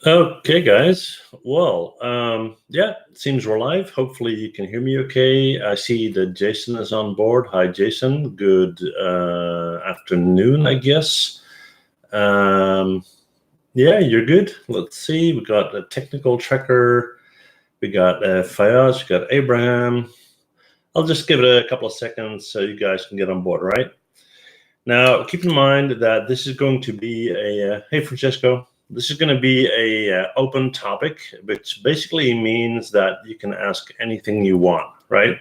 Okay, guys. Well, yeah, it seems we're live. Hopefully you can hear me okay. I see that Jason is on board. Hi, Jason. Good afternoon, I guess. Yeah, you're good. Let's see. We got a technical tracker. We got Fayaz. We got Abraham. I'll just give it a couple of seconds so you guys can get on board, right? Now, keep in mind that this is going to be a, hey, Francesco. This is going to be a open topic, which basically means that you can ask anything you want, right?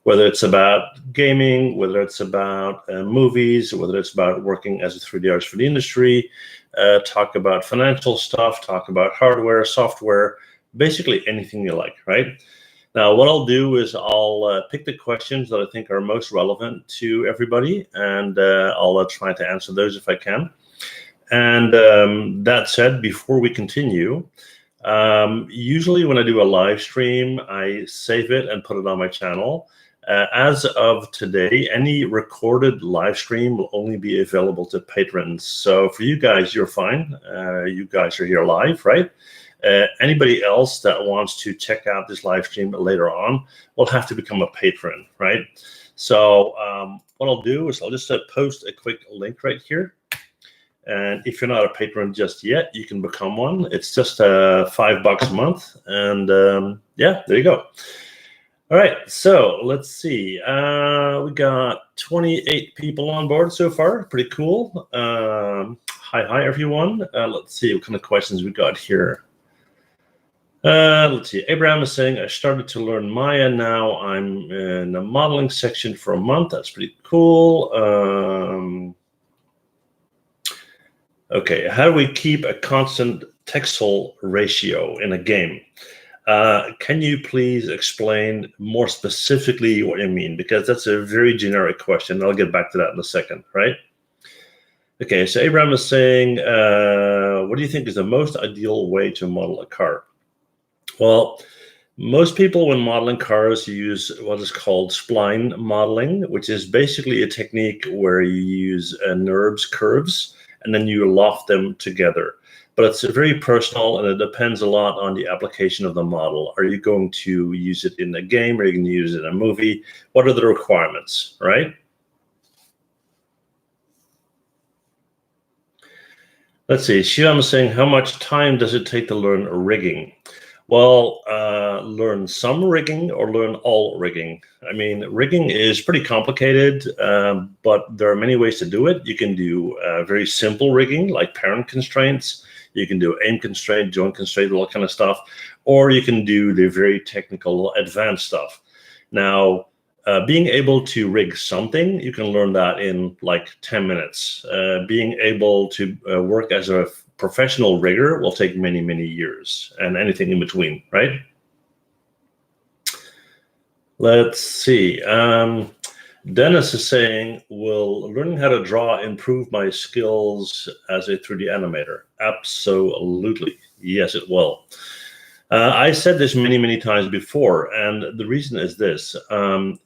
Whether it's about gaming, whether it's about movies, whether it's about working as a 3D artist for the industry, talk about financial stuff, talk about hardware, software, basically anything you like, right? Now, what I'll do is I'll pick the questions that I think are most relevant to everybody, and I'll try to answer those if I can. And that said, before we continue, usually when I do a live stream, I save it and put it on my channel. As of today, any recorded live stream will only be available to patrons. So for you guys, you're fine. You guys are here live, right? Anybody else that wants to check out this live stream later on will have to become a patron, right? So what I'll do is I'll just post a quick link right here. And if you're not a patron just yet, you can become one. It's just $5 a month. And yeah, there you go. All right, so let's see. We got 28 people on board so far. Pretty cool. Hi, everyone. Let's see what kind of questions we got here. Let's see. Abraham is saying, I started to learn Maya. Now I'm in the modeling section for a month. That's pretty cool. Okay, how do we keep a constant textile ratio in a game? Can you please explain more specifically what you mean? Because that's a very generic question. I'll get back to that in a second, right? Okay, so Abraham is saying, what do you think is the most ideal way to model a car? Well, most people when modeling cars use what is called spline modeling, which is basically a technique where you use NURBS curves and then you loft them together. But it's very personal and it depends a lot on the application of the model. Are you going to use it in a game? Are you going to use it in a movie? What are the requirements, right? Let's see, Shivam is saying, how much time does it take to learn rigging? Well, learn some rigging or learn all rigging. I mean, rigging is pretty complicated, but there are many ways to do it. You can do very simple rigging, like parent constraints. You can do aim constraint, joint constraint, all that kind of stuff. Or you can do the very technical advanced stuff. Now, being able to rig something, you can learn that in like 10 minutes. Being able to work as a professional rigger will take many, many years, and anything in between, right? Let's see. Dennis is saying, will learning how to draw improve my skills as a 3D animator? Absolutely. Yes, it will. I said this many, many times before, and the reason is this.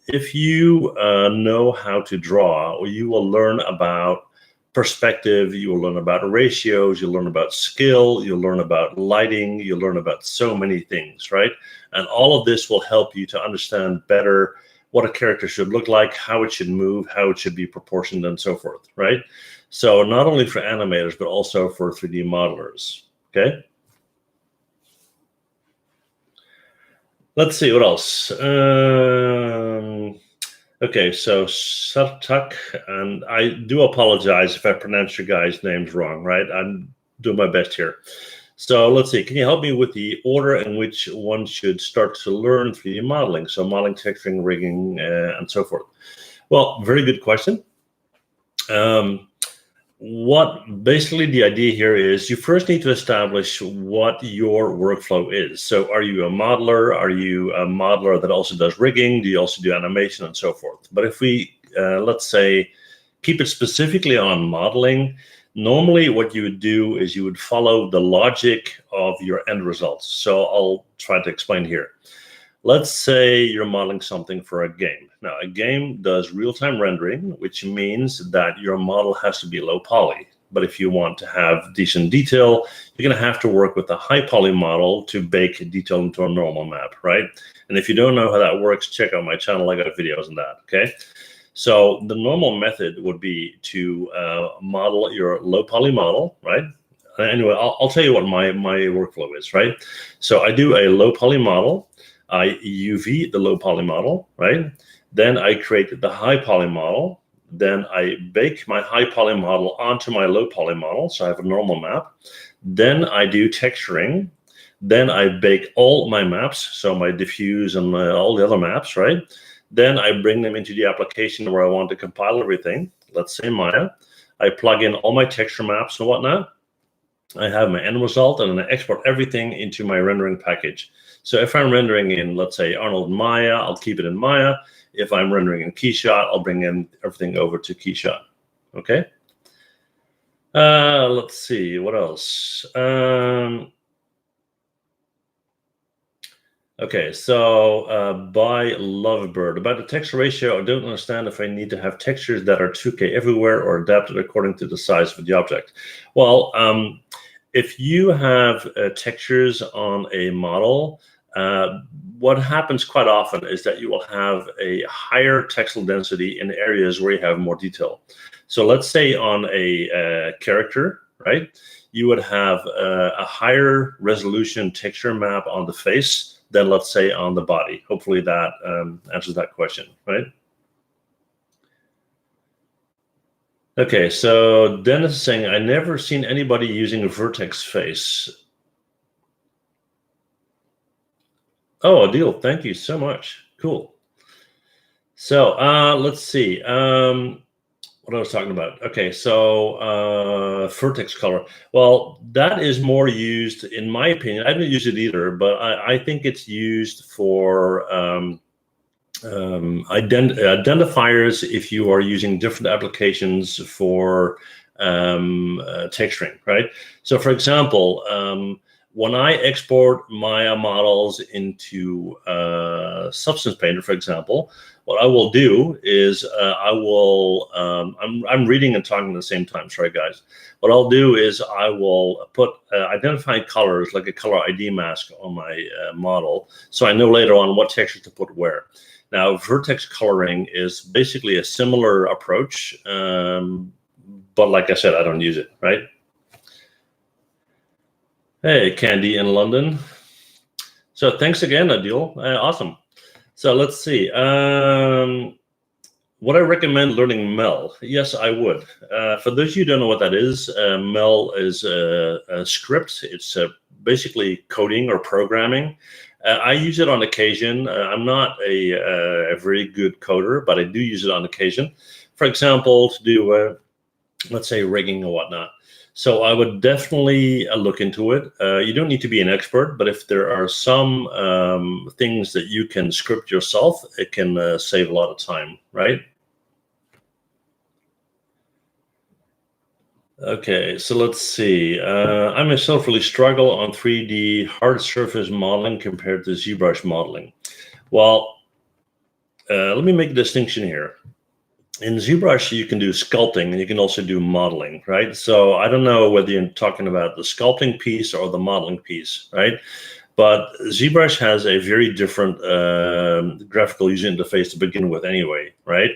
If you know how to draw, you will learn about perspective, you will learn about ratios, you'll learn about skill, you'll learn about lighting, you'll learn about so many things, right? And all of this will help you to understand better what a character should look like, how it should move, how it should be proportioned, and so forth, right? So not only for animators, but also for 3D modelers, okay? Let's see, what else? Okay, so Sartak, and I do apologize if I pronounce your guys' names wrong, right? I'm doing my best here. So let's see, can you help me with the order in which one should start to learn 3D modeling? So modeling, texturing, rigging, and so forth. Well, very good question. What basically the idea here is you first need to establish what your workflow is. So are you a modeler? Are you a modeler that also does rigging? Do you also do animation and so forth? But if we, let's say, keep it specifically on modeling, normally what you would do is you would follow the logic of your end results. So I'll try to explain here. Let's say you're modeling something for a game. Now, a game does real-time rendering, which means that your model has to be low poly. But if you want to have decent detail, you're going to have to work with a high poly model to bake detail into a normal map, right? And if you don't know how that works, check out my channel. I got videos on that, okay? So the normal method would be to model your low poly model, right? Anyway, I'll tell you what my workflow is, right? So I do a low poly model. I UV the low poly model, right? Then I create the high poly model. Then I bake my high poly model onto my low poly model, so I have a normal map. Then I do texturing. Then I bake all my maps, so my diffuse and all the other maps, right? Then I bring them into the application where I want to compile everything. Let's say Maya. I plug in all my texture maps and whatnot. I have my end result, and then I export everything into my rendering package. So if I'm rendering in, let's say, Arnold Maya, I'll keep it in Maya. If I'm rendering in Keyshot, I'll bring in everything over to Keyshot. Okay. Let's see, what else? Okay, so by Lovebird, about the texture ratio, I don't understand if I need to have textures that are 2K everywhere or adapted according to the size of the object. Well, if you have textures on a model, what happens quite often is that you will have a higher textile density in areas where you have more detail. So let's say on a character, right, you would have a higher resolution texture map on the face than, let's say, on the body. Hopefully that answers that question, right? Okay, so Dennis is saying, I never seen anybody using a vertex face. Oh, Adil, thank you so much. Cool. So let's see. What I was talking about. Okay, so vertex color. Well, that is more used, in my opinion. I haven't used it either, but I think it's used for identifiers if you are using different applications for texturing, right? So for example, when I export Maya models into Substance Painter, for example, what I will do is I will, I'm reading and talking at the same time, sorry guys. What I'll do is I will put identifying colors like a color ID mask on my model, so I know later on what texture to put where. Now, vertex coloring is basically a similar approach, but like I said, I don't use it, right? Hey, Candy in London. So thanks again, Adil. Awesome. So let's see. Would I recommend learning Mel? Yes, I would. For those of you who don't know what that is, Mel is a script. It's basically coding or programming. I use it on occasion. I'm not a very good coder, but I do use it on occasion. For example, to do, let's say, rigging or whatnot. So I would definitely look into it. You don't need to be an expert, but if there are some things that you can script yourself, it can save a lot of time, right? Okay, so let's see. I myself really struggle on 3D hard surface modeling compared to ZBrush modeling. Well, let me make a distinction here. In ZBrush, you can do sculpting and you can also do modeling, right? So I don't know whether you're talking about the sculpting piece or the modeling piece, right? But ZBrush has a very different graphical user interface to begin with anyway, right?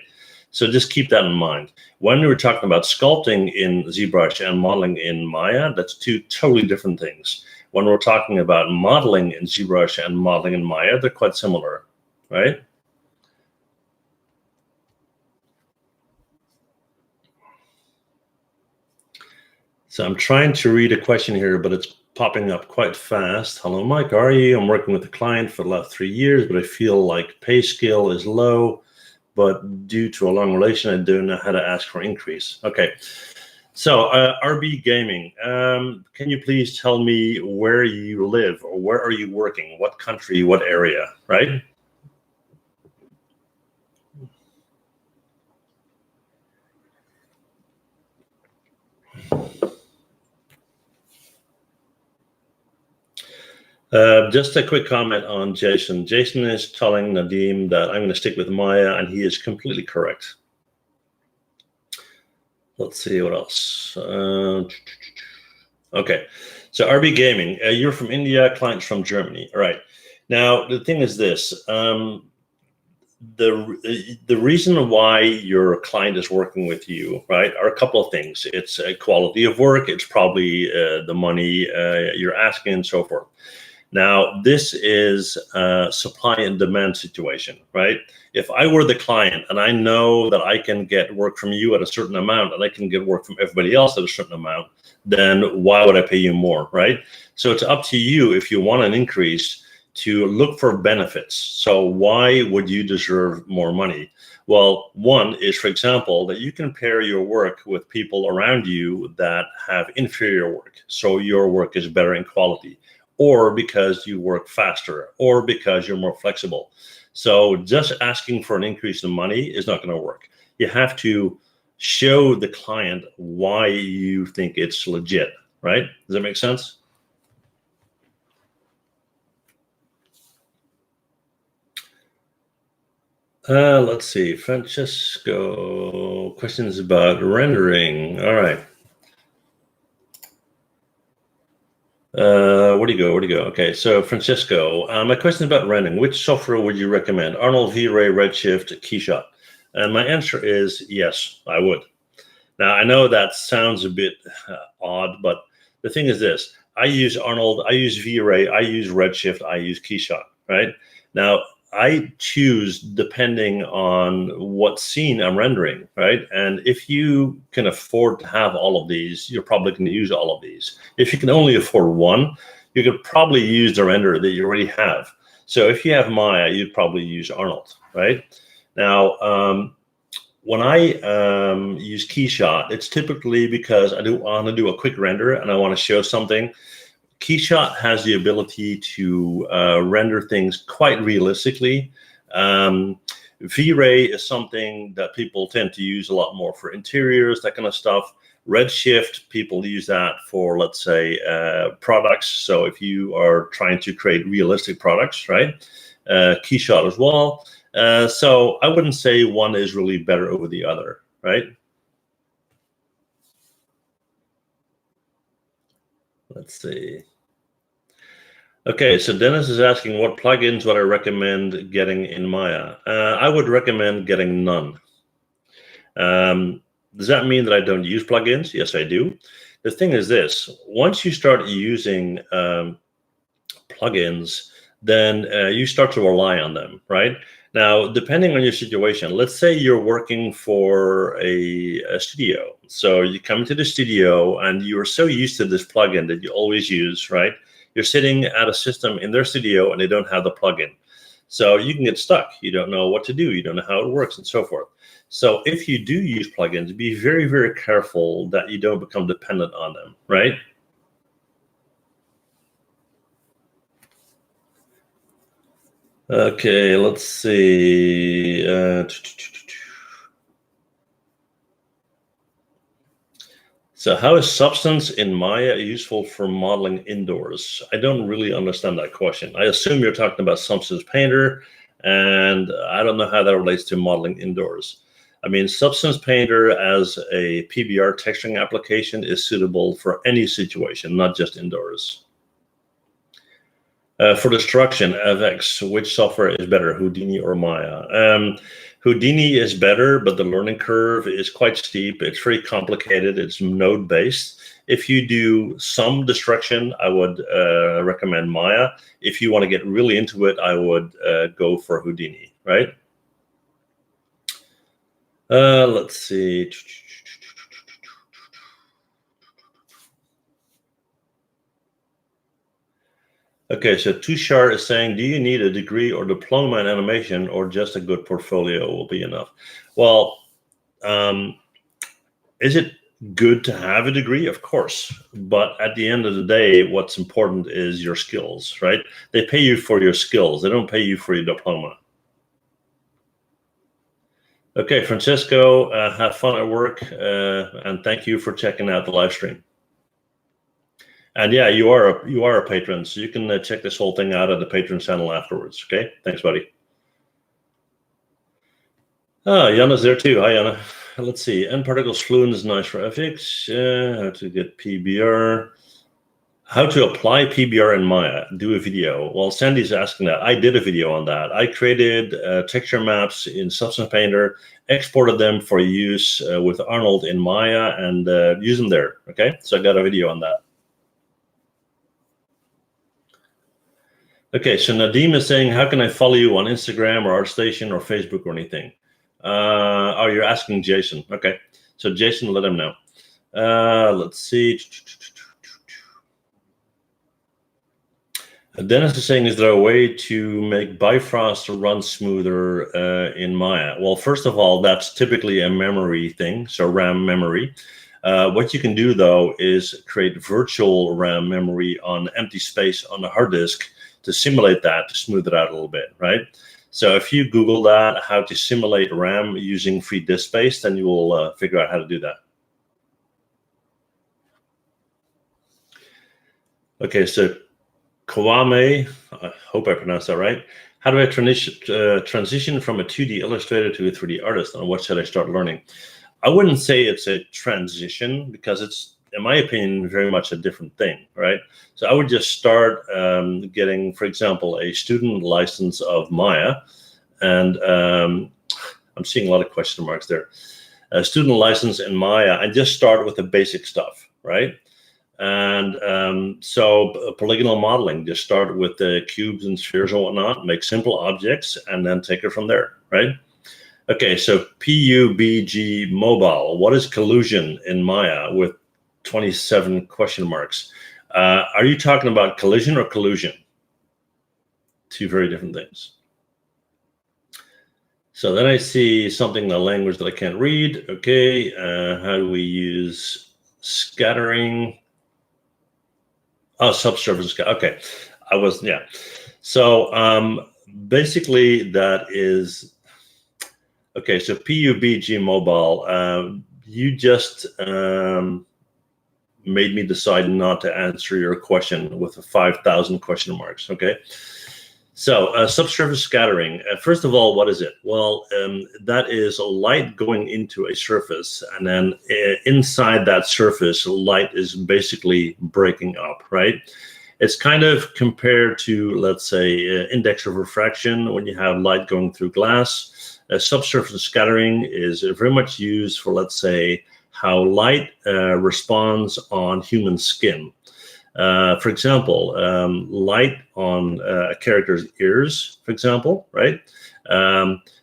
So just keep that in mind. When we're talking about sculpting in ZBrush and modeling in Maya, that's two totally different things. When we're talking about modeling in ZBrush and modeling in Maya, they're quite similar, right? So I'm trying to read a question here, but it's popping up quite fast. Hello, Mike, how are you? I'm working with a client for the last 3 years, but I feel like pay scale is low, but due to a long relation, I don't know how to ask for increase. Okay, so RB Gaming, can you please tell me where you live or where are you working? What country, what area, right? Just a quick comment on Jason. Jason is telling Nadim that I'm going to stick with Maya, and he is completely correct. Let's see what else. Okay, so RB Gaming, you're from India, clients from Germany. All right. Now the thing is this: the reason why your client is working with you, right, are a couple of things. It's a quality of work. It's probably the money you're asking, and so forth. Now, this is a supply and demand situation, right? If I were the client and I know that I can get work from you at a certain amount and I can get work from everybody else at a certain amount, then why would I pay you more, right? So it's up to you if you want an increase to look for benefits. So why would you deserve more money? Well, one is, for example, that you can pair your work with people around you that have inferior work. So your work is better in quality, or because you work faster, or because you're more flexible. So just asking for an increase in money is not going to work. You have to show the client why you think it's legit, right? Does that make sense? Let's see, Francesco, questions about rendering. All right. Where do you go? Okay, so Francisco, my question is about rendering. Which software would you recommend? Arnold, V-Ray, Redshift, Keyshot? And my answer is yes, I would. Now, I know that sounds a bit odd, but the thing is this. I use Arnold, I use V-Ray, I use Redshift, I use Keyshot, right? Now, I choose depending on what scene I'm rendering, right? And if you can afford to have all of these, you're probably going to use all of these. If you can only afford one, you could probably use the renderer that you already have. So if you have Maya, you'd probably use Arnold, right? Now, when I use Keyshot, it's typically because I want to do a quick render and I want to show something. Keyshot has the ability to render things quite realistically. V-Ray is something that people tend to use a lot more for interiors, that kind of stuff. Redshift, people use that for, let's say, products. So if you are trying to create realistic products, right? Keyshot as well. So I wouldn't say one is really better over the other, right? Let's see. Okay, so Dennis is asking what plugins would I recommend getting in Maya? I would recommend getting none. Does that mean that I don't use plugins? Yes, I do. The thing is this: once you start using plugins, then you start to rely on them, right? Now, depending on your situation, let's say you're working for a studio. So you come to the studio and you're so used to this plugin that you always use, right? You're sitting at a system in their studio and they don't have the plugin. So you can get stuck. You don't know what to do. You don't know how it works and so forth. So if you do use plugins, be very, very careful that you don't become dependent on them, right? Okay, let's see. So how is substance in Maya useful for modeling indoors? I don't really understand that question. I assume you're talking about Substance Painter, and I don't know how that relates to modeling indoors. I mean, Substance Painter as a PBR texturing application is suitable for any situation, not just indoors. For destruction, FX, which software is better, Houdini or Maya? Houdini is better, but the learning curve is quite steep. It's very complicated. It's node-based. If you do some destruction, I would recommend Maya. If you want to get really into it, I would go for Houdini, right? Let's see. Okay, so Tushar is saying, do you need a degree or diploma in animation, or just a good portfolio will be enough? Well, is it good to have a degree? Of course. But at the end of the day, what's important is your skills, right? They pay you for your skills. They don't pay you for your diploma. Okay, Francisco, have fun at work, and thank you for checking out the live stream. And yeah, you are a patron, so you can check this whole thing out at the Patron channel afterwards. Okay, thanks, buddy. Oh, Jana's there too. Hi, Jana. let's see. N particles fluent is nice for FX. How to get PBR. How to apply PBR in Maya. Do a video. Well, Sandy's asking that. I did a video on that. I created texture maps in Substance Painter, exported them for use with Arnold in Maya, and use them there. Okay, so I got a video on that. Okay, so Nadim is saying, how can I follow you on Instagram or ArtStation or Facebook or anything? Oh, you're asking Jason. Okay, so Jason, let him know. Let's see. Dennis is saying, is there a way to make Bifrost run smoother in Maya? Well, first of all, that's typically a memory thing, so RAM memory. What you can do, though, is create virtual RAM memory on empty space on the hard disk to simulate that, to smooth it out a little bit, right? So if you Google that, how to simulate RAM using free disk space, then you will figure out how to do that. Okay, so Kwame, I hope I pronounced that right. How do I transition from a 2D illustrator to a 3D artist, and what should I start learning? I wouldn't say it's a transition, because it's, in my opinion, very much a different thing, right? So I would just start getting, for example, a student license of Maya, and I'm seeing a lot of question marks there. A student license in Maya, and just start with the basic stuff, right? And so polygonal modeling, just start with the cubes and spheres and whatnot, make simple objects, and then take it from there, right? Okay, so PUBG mobile, what is collusion in Maya with 27 question marks? Are you talking about collision or collusion? Two very different things. So then I see something in the language that I can't read. Okay, how do we use scattering? Oh, subsurface. Okay, yeah. So basically that is, okay, so PUBG mobile, you just made me decide not to answer your question with 5,000 question marks, okay? So subsurface scattering, first of all, what is it? Well, that is light going into a surface, and then inside that surface, light is basically breaking up, right? It's kind of compared to, let's say, index of refraction when you have light going through glass. Subsurface scattering is very much used for, let's say, how light responds on human skin. For example, light on a character's ears, for example, right?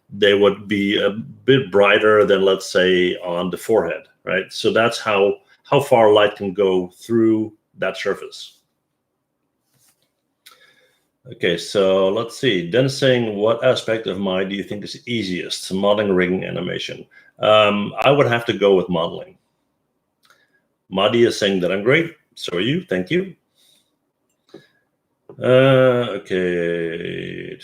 They would be a bit brighter than, let's say, on the forehead, right? So that's how far light can go through that surface. Okay, so let's see. Dennis saying, what aspect of Maya do you think is easiest? Modeling, rigging, animation. I would have to go with modeling. Madi is saying that I'm great. So are you. Thank you. Okay.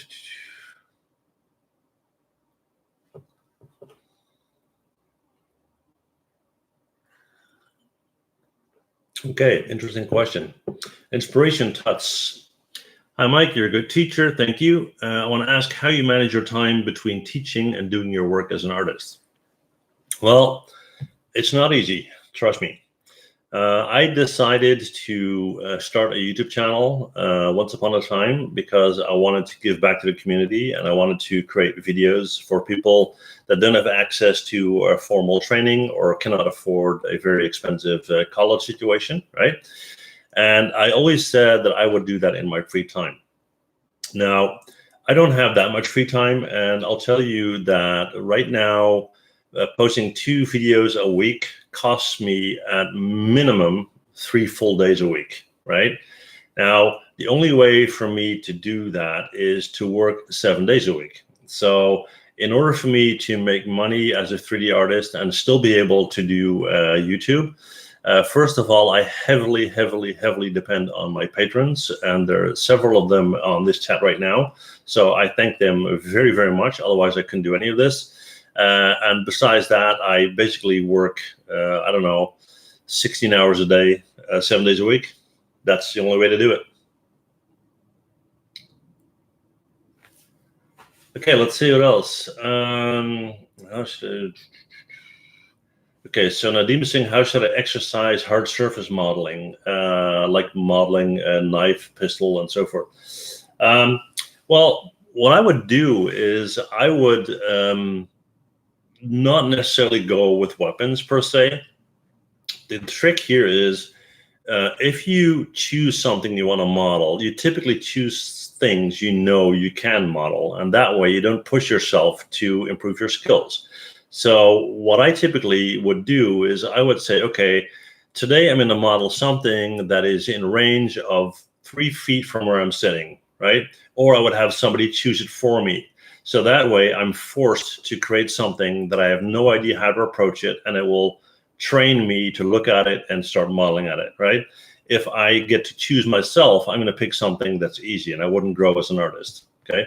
Okay, interesting question. Inspiration Tuts. Hi, Mike, you're a good teacher. Thank you. I want to ask how you manage your time between teaching and doing your work as an artist. Well, it's not easy, trust me. I decided to start a YouTube channel once upon a time because I wanted to give back to the community, and I wanted to create videos for people that don't have access to formal training or cannot afford a very expensive college situation, right? And I always said that I would do that in my free time. Now, I don't have that much free time, and I'll tell you that right now, posting 2 videos a week costs me at minimum 3 full days a week, right? Now, the only way for me to do that is to work 7 days a week. So in order for me to make money as a 3D artist and still be able to do YouTube, first of all, I heavily depend on my patrons, and there are several of them on this chat right now. So I thank them very, very much. Otherwise, I couldn't do any of this. And besides that, I basically work, I don't know, 16 hours a day, 7 days a week. That's the only way to do it. Okay, let's see what else. Okay, so Nadim is saying, how should I exercise hard surface modeling, like modeling a knife, pistol, and so forth? Well, what I would do is I would not necessarily go with weapons per se. The trick here is if you choose something you want to model, you typically choose things you know you can model, and that way you don't push yourself to improve your skills. So what I typically would do is I would say, okay, today I'm going to model something that is in range of 3 feet from where I'm sitting, right? Or I would have somebody choose it for me. So that way I'm forced to create something that I have no idea how to approach it, and it will train me to look at it and start modeling at it, right? If I get to choose myself, I'm going to pick something that's easy, and I wouldn't grow as an artist, okay?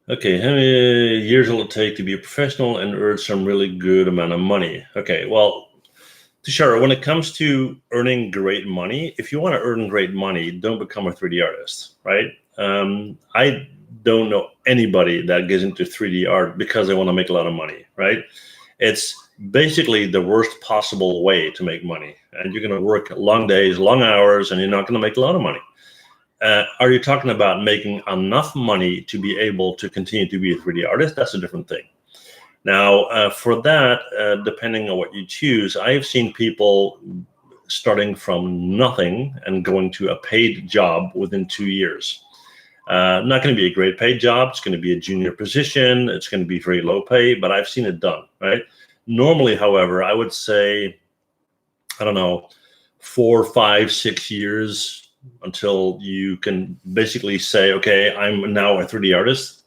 Okay, how many years will it take to be a professional and earn some really good amount of money? Okay, well, Tushar, when it comes to earning great money, if you want to earn great money, don't become a 3D artist, right? I don't know anybody that gets into 3D art because they want to make a lot of money, right? It's basically the worst possible way to make money. And you're going to work long days, long hours, and you're not going to make a lot of money. Are you talking about making enough money to be able to continue to be a 3D artist? That's a different thing. Now, for that, depending on what you choose, I have seen people starting from nothing and going to a paid job within 2 years. Not going to be a great paid job. It's going to be a junior position. It's going to be very low pay, but I've seen it done, right? Normally, however, I would say, I don't know, 4, 5, 6 years until you can basically say, okay, I'm now a 3D artist.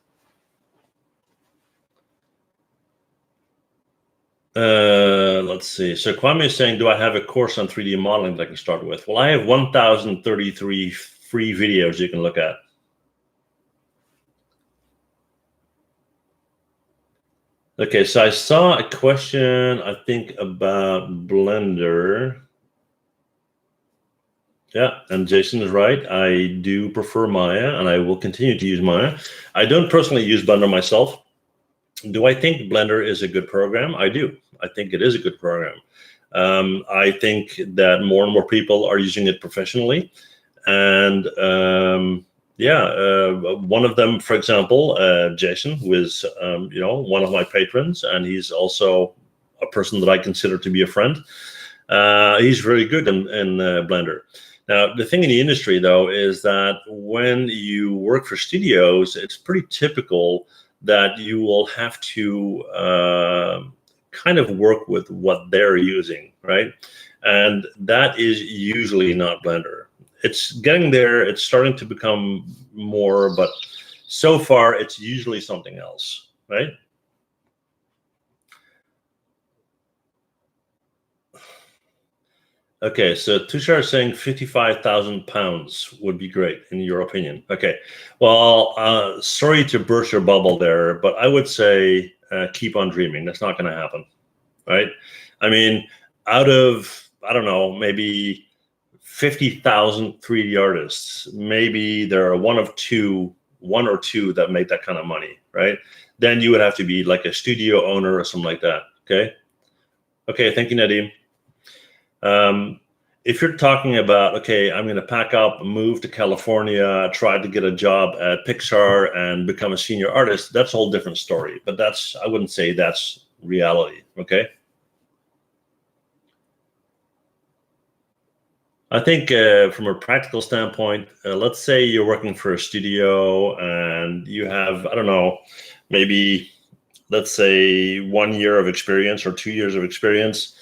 Let's see. So Kwame is saying, do I have a course on 3D modeling that I can start with? Well, I have 1,033 free videos you can look at. Okay, so I saw a question, I think, about Blender. Yeah, and Jason is right. I do prefer Maya, and I will continue to use Maya. I don't personally use Blender myself. Do I think Blender is a good program? I do. I think it is a good program. I think that more and more people are using it professionally. And one of them, for example, Jason, who is one of my patrons, and he's also a person that I consider to be a friend. He's very good in Blender. Now, the thing in the industry, though, is that when you work for studios, it's pretty typical that you will have to kind of work with what they're using, right? And that is usually not Blender. It's getting there. It's starting to become more, but so far, it's usually something else, right? Okay, so Tushar is saying 55,000 pounds would be great, in your opinion. Okay, well, sorry to burst your bubble there, but I would say keep on dreaming. That's not going to happen, right? I mean, out of, I don't know, maybe 50,000 3D artists, maybe there are one or two that make that kind of money, right? Then you would have to be like a studio owner or something like that, okay? Okay, thank you, Nadim. If you're talking about, okay, I'm going to pack up, move to California, try to get a job at Pixar and become a senior artist, that's a whole different story. But I wouldn't say that's reality, okay? I think from a practical standpoint, let's say you're working for a studio and you have, I don't know, maybe, let's say 1 year of experience or 2 years of experience.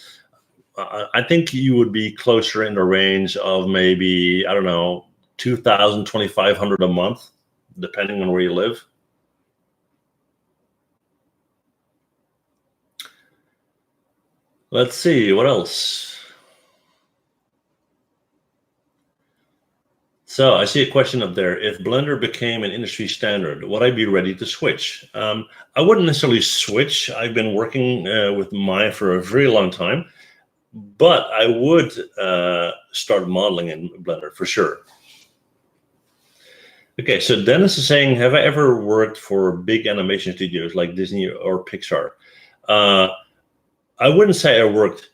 I think you would be closer in the range of maybe, I don't know, 2,000, 2,500 a month, depending on where you live. Let's see, what else? So I see a question up there. If Blender became an industry standard, would I be ready to switch? I wouldn't necessarily switch. I've been working with Maya for a very long time. But I would start modeling in Blender for sure. Okay, so Dennis is saying, have I ever worked for big animation studios like Disney or Pixar? I wouldn't say I worked.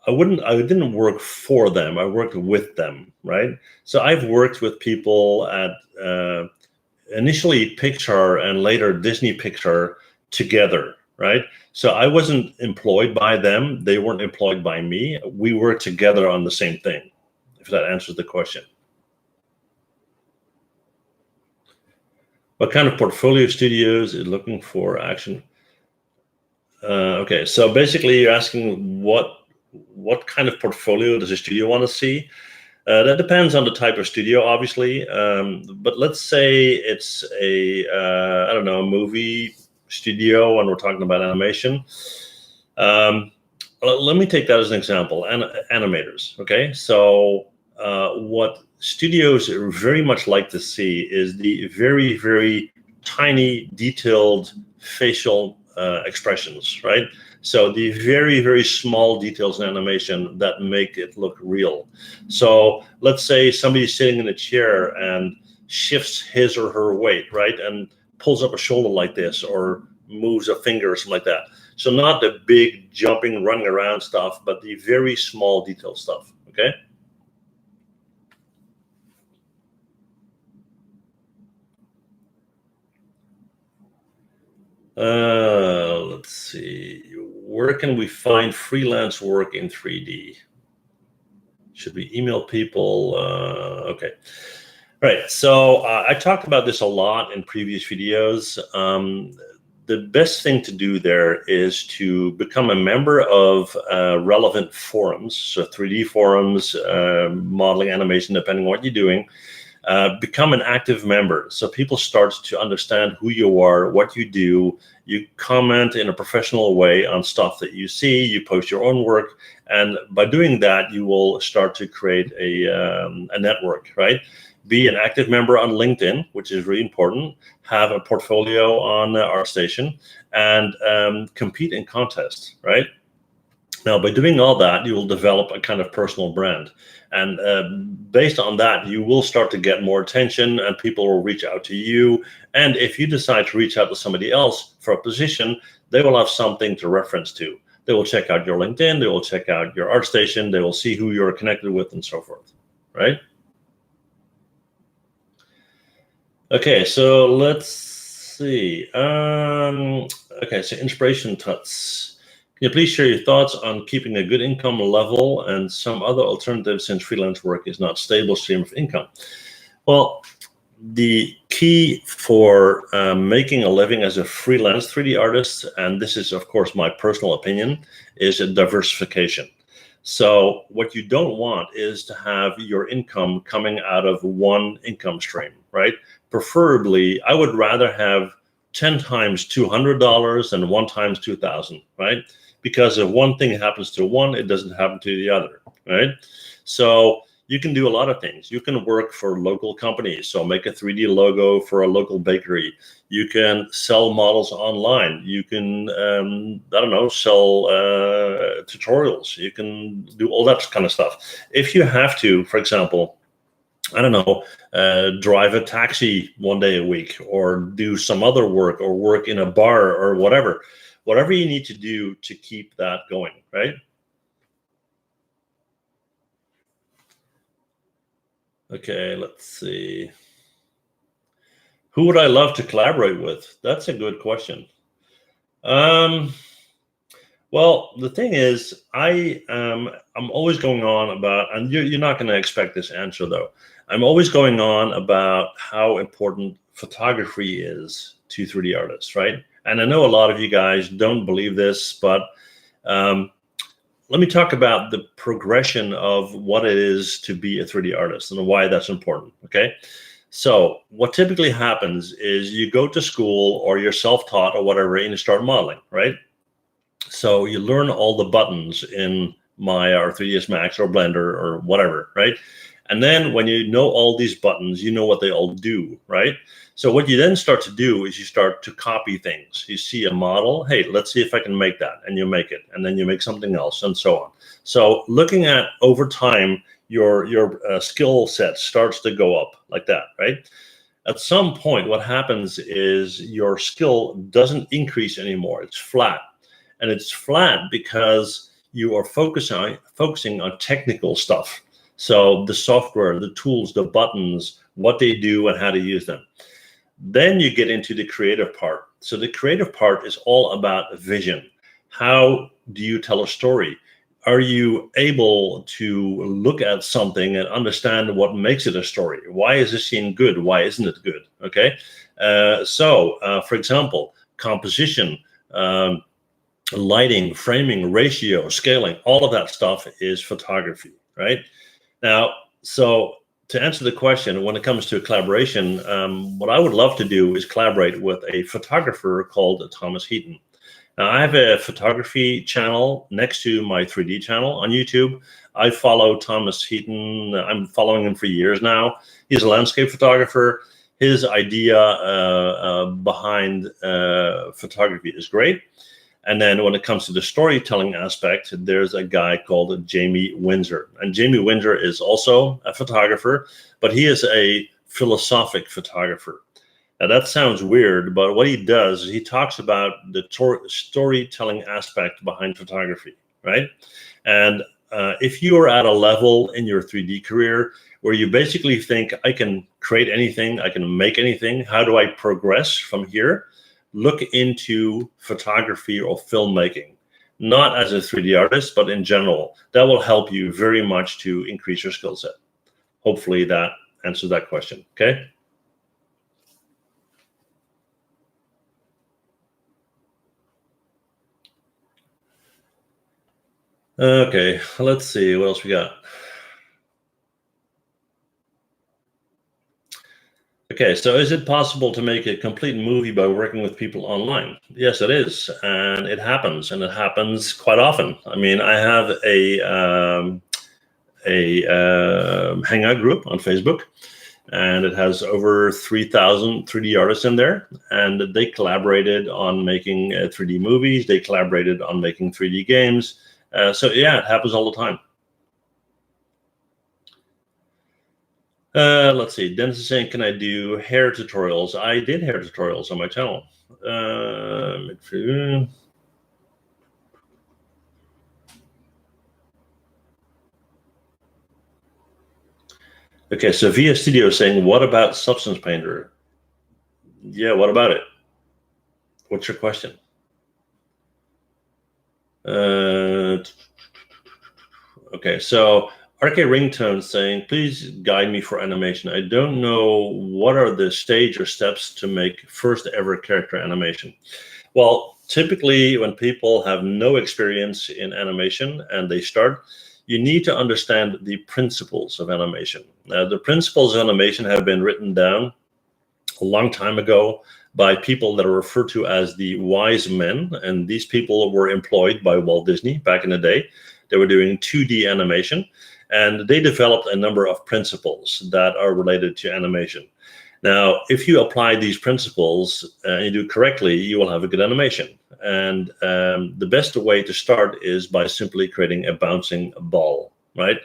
I didn't work for them. I worked with them, right? So I've worked with people at initially Pixar and later Disney Pixar together, right? So I wasn't employed by them. They weren't employed by me. We worked together on the same thing, if that answers the question. What kind of portfolio studios is looking for action? Okay, so basically you're asking what kind of portfolio does a studio want to see? That depends on the type of studio, obviously. But let's say it's I don't know, a movie studio, and we're talking about animation. Let me take that as an example. Animators, okay? So what studios very much like to see is the very, very tiny, detailed facial expressions, right? So the very, very small details in animation that make it look real. So let's say somebody's sitting in a chair and shifts his or her weight, right? And pulls up a shoulder like this or moves a finger or something like that. So not the big jumping, running around stuff, but the very small detailed stuff, okay? Let's see. Where can we find freelance work in 3D? Should we email people? Okay. Right. So I talked about this a lot in previous videos. The best thing to do there is to become a member of relevant forums. So 3D forums, modeling, animation, depending on what you're doing. Become an active member. So people start to understand who you are, what you do. You comment in a professional way on stuff that you see. You post your own work. And by doing that, you will start to create a network, right? Be an active member on LinkedIn, which is really important. Have a portfolio on ArtStation and compete in contests, right? Now, by doing all that, you will develop a kind of personal brand. And based on that, you will start to get more attention and people will reach out to you. And if you decide to reach out to somebody else for a position, they will have something to reference to. They will check out your LinkedIn, they will check out your ArtStation, they will see who you're connected with and so forth, right? Okay, so let's see. Okay, so inspiration tuts. Can you please share your thoughts on keeping a good income level and some other alternatives since freelance work is not stable stream of income? Well, the key for making a living as a freelance 3D artist, and this is of course my personal opinion, is a diversification. So what you don't want is to have your income coming out of one income stream, right? Preferably, I would rather have 10 times $200 than 1 times 2,000, right? Because if one thing happens to one, it doesn't happen to the other, right? So you can do a lot of things. You can work for local companies. So make a 3D logo for a local bakery. You can sell models online. You can, I don't know, sell tutorials. You can do all that kind of stuff. If you have to, for example, I don't know, drive a taxi one day a week or do some other work or work in a bar or whatever you need to do to keep that going, right? Okay, let's see. Who would I love to collaborate with? That's a good question. Well, the thing is, I'm always going on about, and you're not going to expect this answer though. I'm always going on about how important photography is to 3D artists, right? And I know a lot of you guys don't believe this, but let me talk about the progression of what it is to be a 3D artist and why that's important, okay? So what typically happens is you go to school or you're self-taught or whatever and you start modeling, right? So you learn all the buttons in Maya or 3ds Max or Blender or whatever, right? And then when you know all these buttons, you know what they all do, right? So what you then start to do is you start to copy things. You see a model, hey, let's see if I can make that. And you make it. And then you make something else and so on. So looking at over time, your skill set starts to go up like that, right? At some point, what happens is your skill doesn't increase anymore. It's flat. And it's flat because you are focusing on technical stuff. So the software, the tools, the buttons, what they do and how to use them. Then you get into the creative part. So the creative part is all about vision. How do you tell a story? Are you able to look at something and understand what makes it a story? Why is this scene good? Why isn't it good? Okay. For example, composition, lighting, framing, ratio, scaling, all of that stuff is photography, right? Now, so to answer the question, when it comes to collaboration, what I would love to do is collaborate with a photographer called Thomas Heaton. Now, I have a photography channel next to my 3D channel on YouTube. I follow Thomas Heaton. I'm following him for years now. He's a landscape photographer. His idea behind photography is great. And then when it comes to the storytelling aspect, there's a guy called Jamie Windsor. And Jamie Windsor is also a photographer, but he is a philosophic photographer. Now that sounds weird, but what he does is he talks about the storytelling aspect behind photography, right? And if you are at a level in your 3D career where you basically think, I can create anything, I can make anything, how do I progress from here? Look into photography or filmmaking, not as a 3D artist, but in general. That will help you very much to increase your skill set. Hopefully that answers that question, okay? Okay, let's see what else we got. Okay, so is it possible to make a complete movie by working with people online? Yes, it is, and it happens quite often. I mean, I have a hangout group on Facebook, and it has over 3,000 3D artists in there, and they collaborated on making 3D movies. They collaborated on making 3D games. So yeah, it happens all the time. Let's see. Dennis is saying, can I do hair tutorials? I did hair tutorials on my channel. Okay, so Via Studio is saying, what about Substance Painter? Yeah, what about it? What's your question? Okay, so RK Ringtone saying, please guide me for animation. I don't know what are the stage or steps to make first ever character animation. Well, typically when people have no experience in animation and they start, you need to understand the principles of animation. Now, the principles of animation have been written down a long time ago by people that are referred to as the wise men. And these people were employed by Walt Disney back in the day. They were doing 2D animation, and they developed a number of principles that are related to animation. Now, if you apply these principles and you do correctly, you will have a good animation. And the best way to start is by simply creating a bouncing ball, right?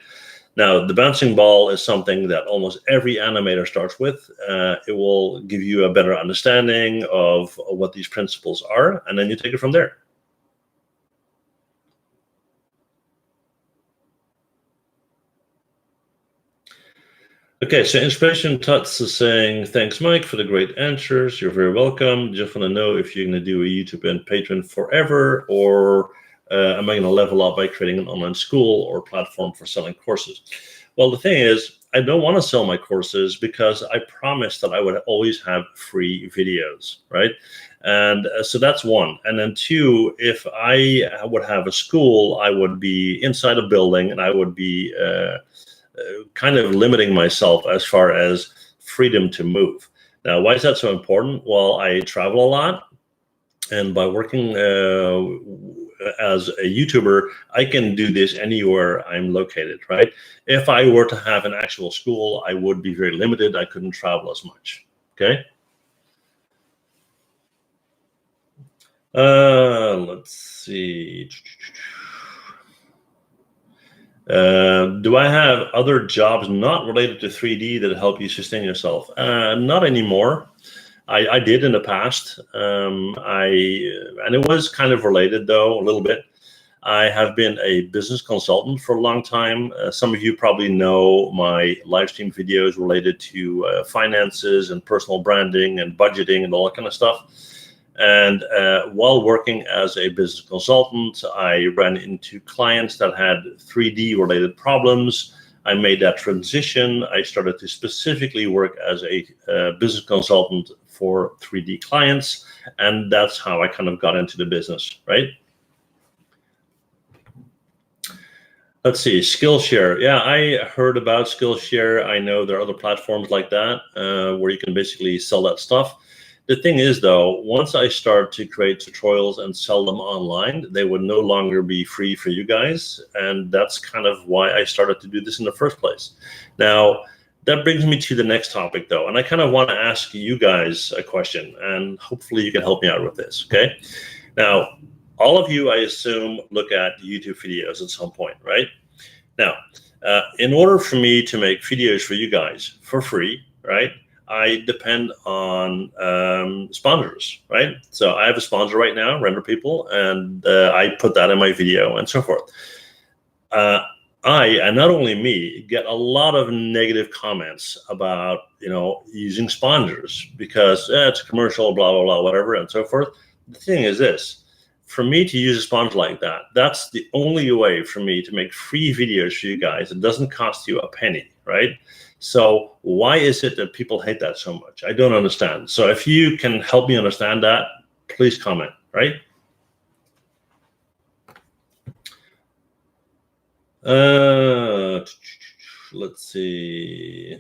Now, the bouncing ball is something that almost every animator starts with. It will give you a better understanding of what these principles are, and then you take it from there. Okay, so Inspiration Tuts is saying, thanks, Mike, for the great answers. You're very welcome. Just want to know if you're going to do a YouTube and Patron forever, or am I going to level up by creating an online school or platform for selling courses? Well, the thing is, I don't want to sell my courses because I promised that I would always have free videos, right? And so that's one. And then two, if I would have a school, I would be inside a building and I would be kind of limiting myself as far as freedom to move. Now, why is that so important? Well, I travel a lot, and by working as a YouTuber, I can do this anywhere I'm located, right? If I were to have an actual school, I would be very limited. I couldn't travel as much, okay? Let's see. Do I have other jobs not related to 3D that help you sustain yourself? Not anymore. I did in the past. And it was kind of related though, a little bit. I have been a business consultant for a long time. Some of you probably know my live stream videos related to finances and personal branding and budgeting and all that kind of stuff. And while working as a business consultant, I ran into clients that had 3D related problems. I made that transition. I started to specifically work as a business consultant for 3D clients. And that's how I kind of got into the business, right? Let's see, Skillshare. Yeah, I heard about Skillshare. I know there are other platforms like that where you can basically sell that stuff. The thing is, though, once I start to create tutorials and sell them online, they would no longer be free for you guys. And that's kind of why I started to do this in the first place. Now, that brings me to the next topic, though. And I kind of want to ask you guys a question, and hopefully you can help me out with this, okay? Now, all of you, I assume, look at YouTube videos at some point, right? Now, in order for me to make videos for you guys for free, right, I depend on sponsors, right? So I have a sponsor right now, Render People, and I put that in my video and so forth. I, and not only me, get a lot of negative comments about, using sponsors because it's a commercial, blah, blah, blah, whatever, and so forth. The thing is this, for me to use a sponsor like that, that's the only way for me to make free videos for you guys. It doesn't cost you a penny, right? So why is it that people hate that so much? I don't understand. So if you can help me understand that, please comment, right? Let's see.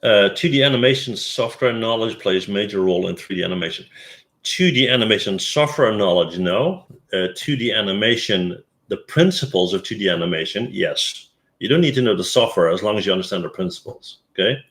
"2D animation software knowledge plays major role in 3D animation." 2D animation software knowledge, no. 2D animation, the principles of 2D animation, yes. You don't need to know the software as long as you understand the principles, okay?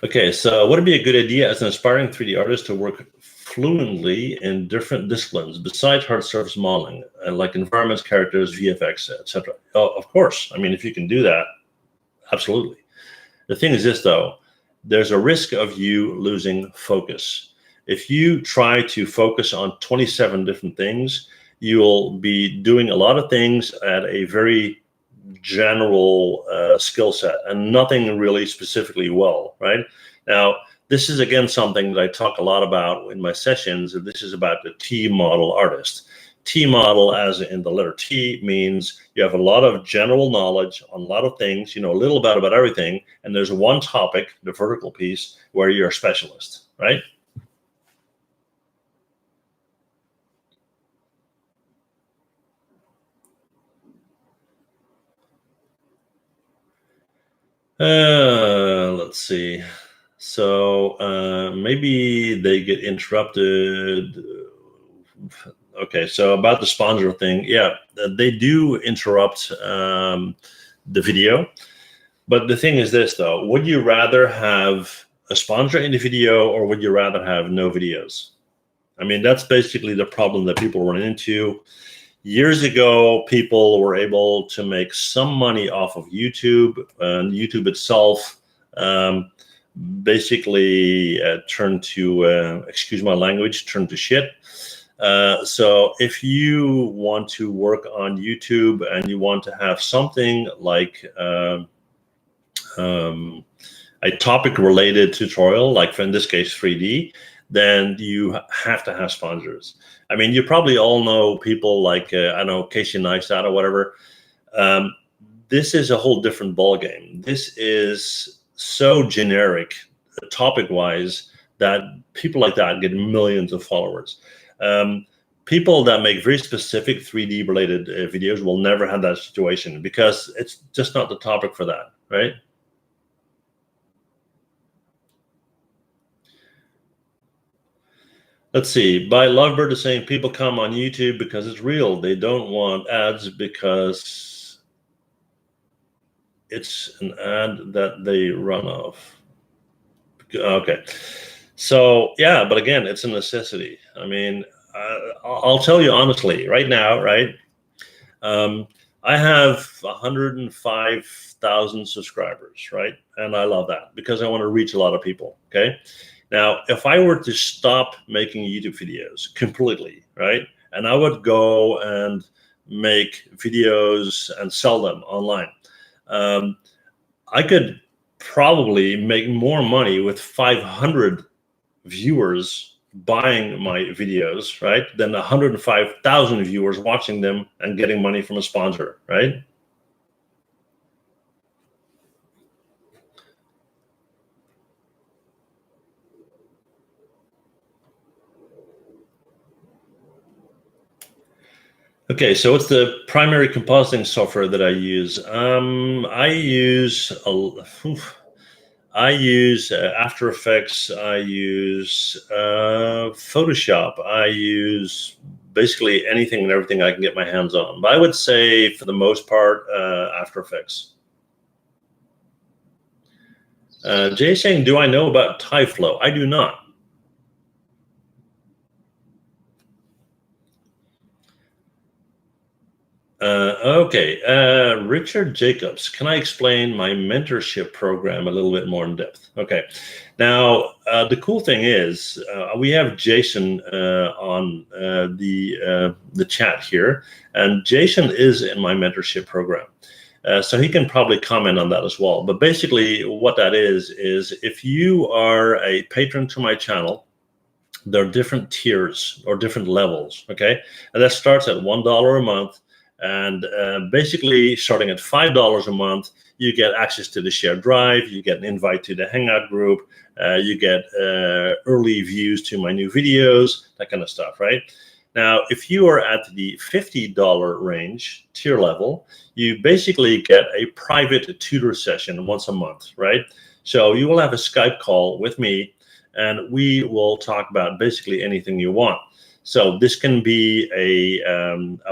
Okay, so would it be a good idea as an aspiring 3D artist to work fluently in different disciplines besides hard surface modeling, like environments, characters, VFX, etc.? Oh, of course. I mean, if you can do that, absolutely. The thing is this, though, there's a risk of you losing focus. If you try to focus on 27 different things, you'll be doing a lot of things at a very general skill set and nothing really specifically well, right? Now, this is again something that I talk a lot about in my sessions. This is about the T model artist. T model, as in the letter T, means you have a lot of general knowledge on a lot of things, a little bit about everything, and there's one topic, the vertical piece, where you're a specialist, right? Let's see. So maybe they get interrupted. Okay, so about the sponsor thing, yeah, they do interrupt the video. But the thing is this, though, would you rather have a sponsor in the video or would you rather have no videos? I mean, that's basically the problem that people run into. Years ago, people were able to make some money off of YouTube, and YouTube itself basically turned to, excuse my language, turned to shit. So if you want to work on YouTube and you want to have something like a topic related tutorial, like in this case 3D, then you have to have sponsors. I mean, you probably all know people like, I don't know, Casey Neistat or whatever. This is a whole different ballgame. This is so generic, topic-wise, that people like that get millions of followers. People that make very specific 3D related videos will never have that situation because it's just not the topic for that, right? Let's see. By Lovebird is saying people come on YouTube because it's real. They don't want ads because it's an ad that they run off. Okay. So yeah, but again, it's a necessity. I mean, I'll tell you honestly, right now, right? I have 105,000 subscribers, right? And I love that because I want to reach a lot of people. Okay. Now, if I were to stop making YouTube videos completely, right, and I would go and make videos and sell them online, I could probably make more money with 500 viewers buying my videos, right, than 105,000 viewers watching them and getting money from a sponsor, right? Okay, so what's the primary compositing software that I use? I use After Effects. I use Photoshop. I use basically anything and everything I can get my hands on. But I would say, for the most part, After Effects. Jay saying, do I know about TyFlow? I do not. Okay, Richard Jacobs, can I explain my mentorship program a little bit more in depth? Okay, now the cool thing is we have Jason on the chat here, and Jason is in my mentorship program. So he can probably comment on that as well. But basically what that is if you are a patron to my channel, there are different tiers or different levels, okay? And that starts at $1 a month. And basically, starting at $5 a month, you get access to the shared drive, you get an invite to the Hangout group, you get early views to my new videos, that kind of stuff, right? Now, if you are at the $50 range, tier level, you basically get a private tutor session once a month, right? So you will have a Skype call with me, and we will talk about basically anything you want. So this can be a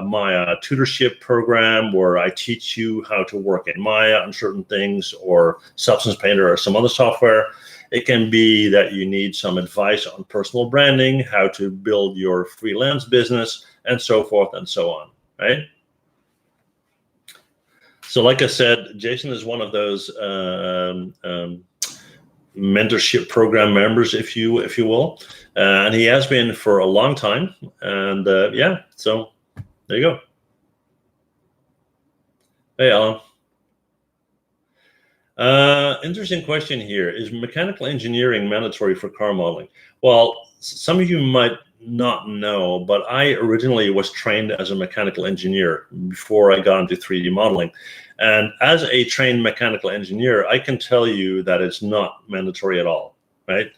Maya tutorship program where I teach you how to work in Maya on certain things, or Substance Painter or some other software. It can be that you need some advice on personal branding, how to build your freelance business, and so forth and so on, right? So like I said, Jason is one of those mentorship program members, if you will, and he has been for a long time. And yeah, so there you go. Hey, Alan. Interesting question here. Is mechanical engineering mandatory for car modeling? Well, some of you might not know, but I originally was trained as a mechanical engineer before I got into 3D modeling. And as a trained mechanical engineer, I can tell you that it's not mandatory at all, right?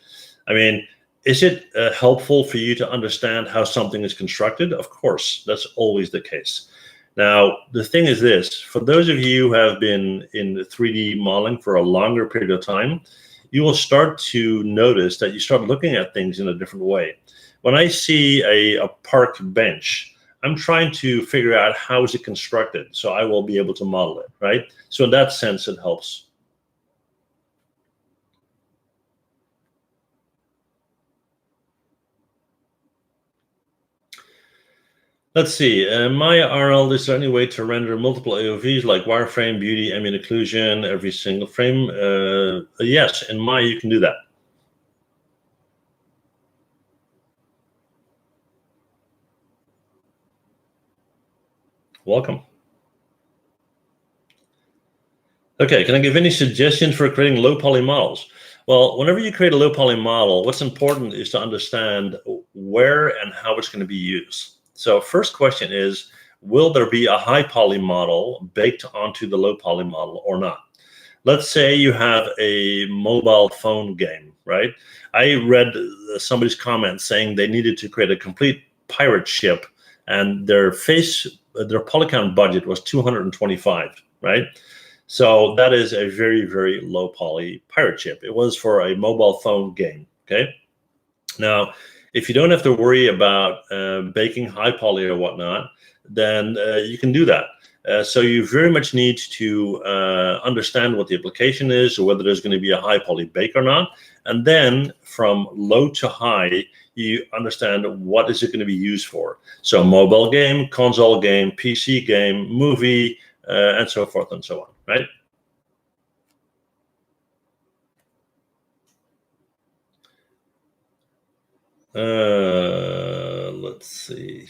I mean, is it helpful for you to understand how something is constructed? Of course, that's always the case. Now, the thing is this, for those of you who have been in 3D modeling for a longer period of time, you will start to notice that you start looking at things in a different way. When I see a park bench, I'm trying to figure out how is it constructed, so I will be able to model it, right? So in that sense, it helps. Let's see, Maya RL, is there any way to render multiple AOVs like wireframe, beauty, ambient occlusion, every single frame? Yes, in Maya you can do that. Welcome. Okay, can I give any suggestions for creating low poly models? Well, whenever you create a low poly model, what's important is to understand where and how it's going to be used. So first question is, will there be a high poly model baked onto the low poly model or not? Let's say you have a mobile phone game, right? I read somebody's comment saying they needed to create a complete pirate ship, and their polygon budget was 225, right? So that is a very, very low poly pirate ship. It was for a mobile phone game, okay? Now, if you don't have to worry about baking high poly or whatnot, then you can do that. So you very much need to understand what the application is, or whether there's going to be a high poly bake or not. And then from low to high, you understand what is it going to be used for. So mobile game, console game, PC game, movie, and so forth and so on, right? Let's see.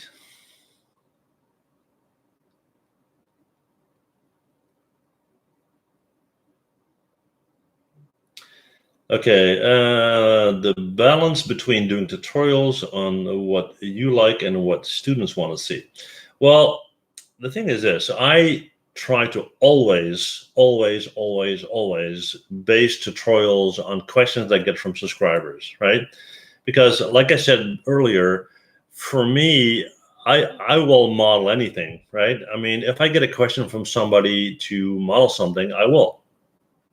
Okay, the balance between doing tutorials on what you like and what students want to see. Well, the thing is this, I try to always base tutorials on questions I get from subscribers, right? Because like I said earlier, for me, I will model anything, right? I mean, if I get a question from somebody to model something, I will.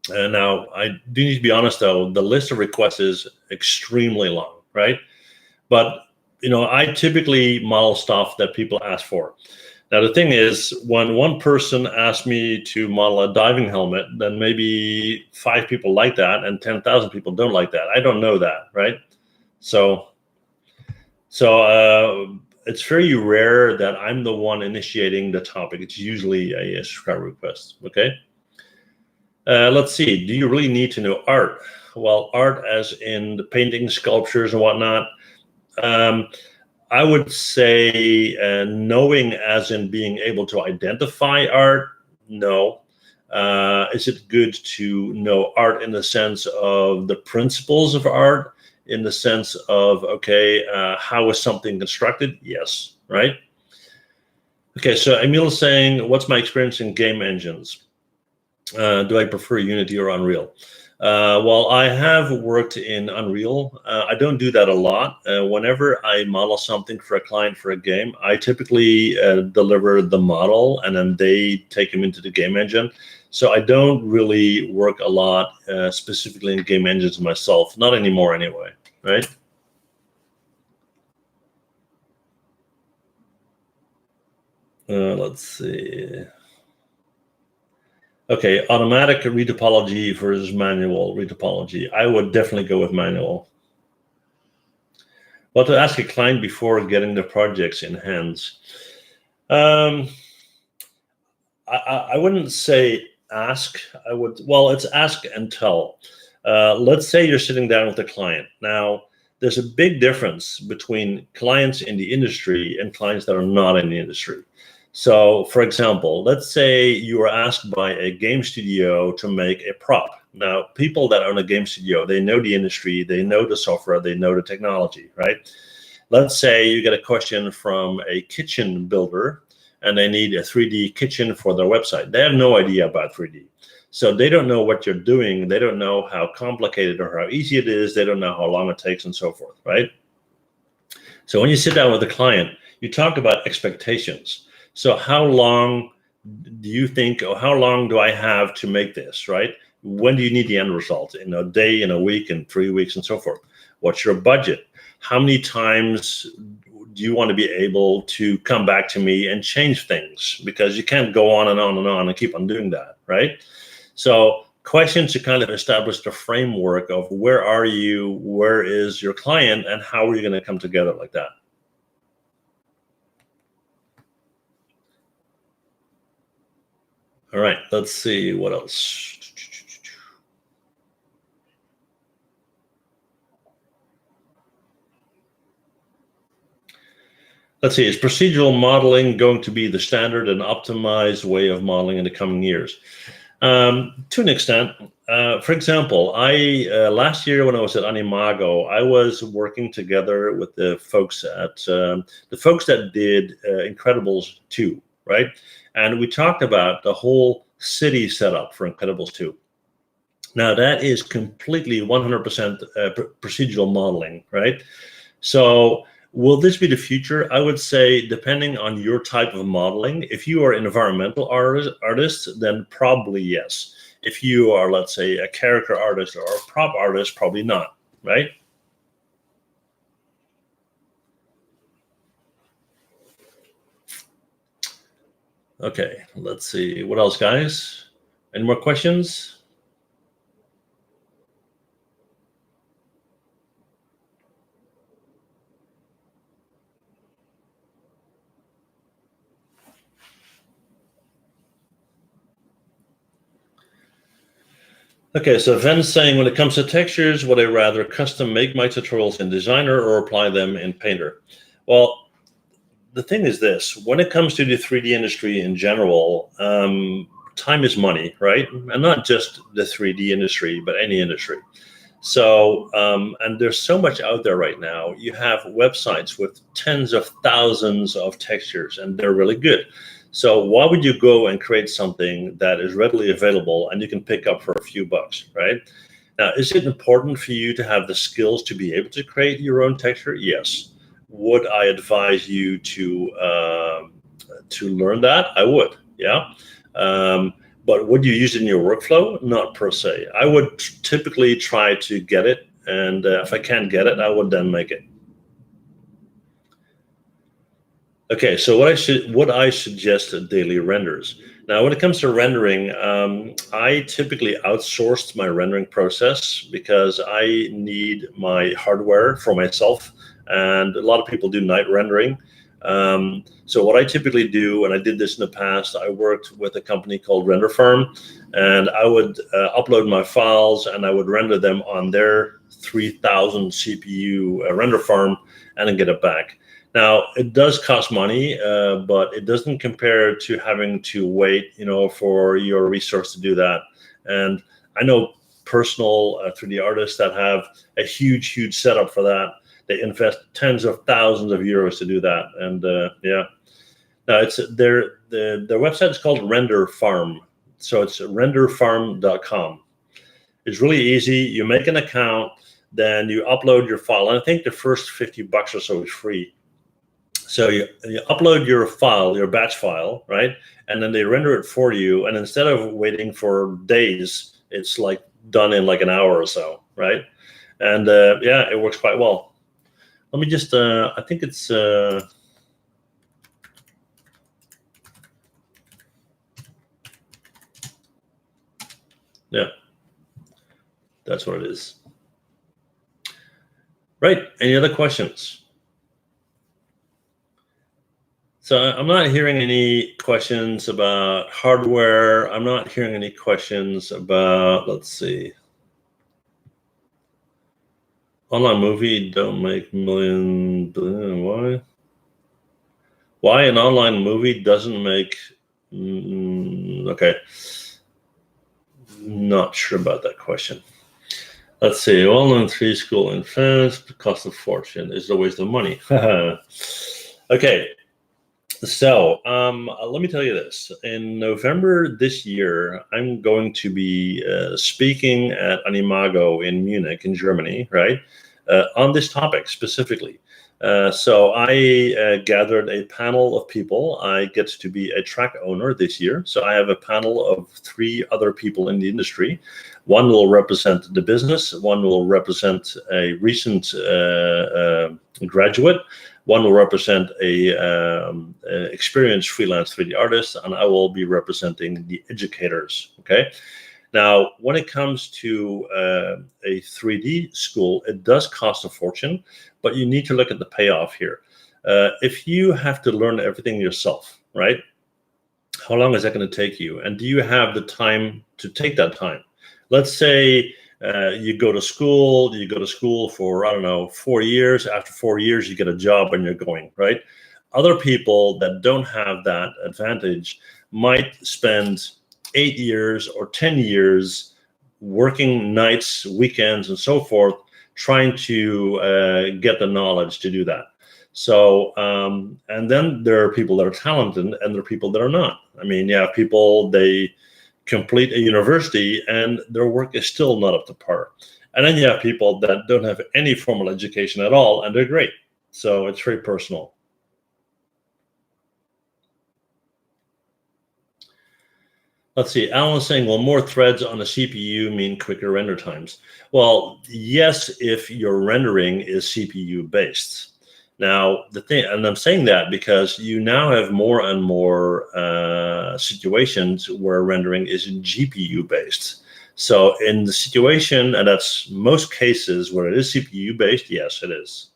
Now, I do need to be honest, though, the list of requests is extremely long, right? But, I typically model stuff that people ask for. Now, the thing is, when one person asks me to model a diving helmet, then maybe 5 people like that and 10,000 people don't like that. I don't know that, right? So it's very rare that I'm the one initiating the topic. It's usually a subscriber request, okay? Let's see, do you really need to know art? Well, art as in the painting, sculptures and whatnot. I would say knowing as in being able to identify art, no. Is it good to know art in the sense of the principles of art, in the sense of, okay, how is something constructed? Yes, right? Okay, so Emil is saying, what's my experience in game engines? Do I prefer Unity or Unreal? Well, I have worked in Unreal. I don't do that a lot. Whenever I model something for a client for a game, I typically deliver the model and then they take them into the game engine. So I don't really work a lot specifically in game engines myself, not anymore anyway, right? Let's see. Okay, automatic retopology versus manual retopology. I would definitely go with manual. What to ask a client before getting the projects in hands? I wouldn't say ask. It's ask and tell. Let's say you're sitting down with a client. Now, there's a big difference between clients in the industry and clients that are not in the industry. So, for example, let's say you are asked by a game studio to make a prop. Now, people that own a game studio, they know the industry, they know the software, they know the technology, right? Let's say you get a question from a kitchen builder and they need a 3D kitchen for their website. They have no idea about 3D. So they don't know what you're doing. They don't know how complicated or how easy it is. They don't know how long it takes and so forth, right? So when you sit down with a client, you talk about expectations. So how long do you think, or how long do I have to make this, right? When do you need the end result? In a day, in a week, in 3 weeks, and so forth. What's your budget? How many times do you want to be able to come back to me and change things? Because you can't go on and on and on and keep on doing that, right? So questions to kind of establish the framework of where are you, where is your client, and how are you going to come together like that? All right, let's see what else. Let's see, is procedural modeling going to be the standard and optimized way of modeling in the coming years? To an extent. For example, last year when I was at Animago, I was working together with the folks that did Incredibles 2, right? And we talked about the whole city setup for Incredibles 2. Now that is completely 100% procedural modeling, right? So will this be the future? I would say, depending on your type of modeling, if you are an environmental artist, then probably yes. If you are, let's say, a character artist or a prop artist, probably not, right? Okay, let's see. What else, guys? Any more questions? Okay, so Ven's saying, when it comes to textures, would I rather custom make my tutorials in Designer or apply them in Painter? Well, the thing is this: when it comes to the 3D industry in general, time is money, right? And not just the 3D industry, but any industry. So, and there's so much out there right now. You have websites with tens of thousands of textures, and they're really good. So why would you go and create something that is readily available and you can pick up for a few bucks, right? Now, is it important for you to have the skills to be able to create your own texture? Yes. Would I advise you to learn that? I would, yeah. But would you use it in your workflow? Not per se. I would typically try to get it, and if I can't get it, I would then make it. Okay, so what I suggest daily renders. Now, when it comes to rendering, I typically outsourced my rendering process because I need my hardware for myself, and a lot of people do night rendering. So what I typically do, and I did this in the past, I worked with a company called Render Farm, and I would upload my files and I would render them on their 3000 CPU render farm and then get it back. Now, it does cost money, but it doesn't compare to having to wait, for your resource to do that. And I know personal 3D artists that have a huge setup for that. They invest tens of thousands of euros to do that. And yeah, now it's their website is called Render Farm. So it's renderfarm.com. It's really easy. You make an account, then you upload your file. And I think the first $50 or so is free. So you upload your file, your batch file, right? And then they render it for you. And instead of waiting for days, it's like done in like an hour or so, right? And yeah, it works quite well. Let me just, I think it's, yeah, that's what it is. Right, any other questions? So I'm not hearing any questions about hardware. I'm not hearing any questions about, let's see. Online movie don't make billion, why? Why an online movie doesn't make, okay. Not sure about that question. Let's see, well-known 3D school in France, the cost of fortune is always the money. Okay. So let me tell you this. In November this year, I'm going to be speaking at Animago in Munich, in Germany, right, on this topic specifically. So I gathered a panel of people. I get to be a track owner this year. So I have a panel of 3 other people in the industry. One will represent the business. One will represent a recent graduate. One will represent a experienced freelance 3D artist, and I will be representing the educators, okay? Now, when it comes to a 3D school, it does cost a fortune, but you need to look at the payoff here. If you have to learn everything yourself, right? How long is that going to take you? And do you have the time to take that time? Let's say you go to school for, I don't know, 4 years. After 4 years, you get a job and you're going, right? Other people that don't have that advantage might spend 8 years or 10 years working nights, weekends, and so forth, trying to get the knowledge to do that. So, and then there are people that are talented and there are people that are not. I mean, yeah, people, they complete a university and their work is still not up to par. And then you have people that don't have any formal education at all and they're great. So it's very personal. Let's see, Alan's saying, well, more threads on a CPU mean quicker render times. Well, yes, if your rendering is CPU based. Now, the thing, and I'm saying that because you now have more and more situations where rendering is GPU based. So in the situation, and that's most cases where it is CPU based, yes, it is.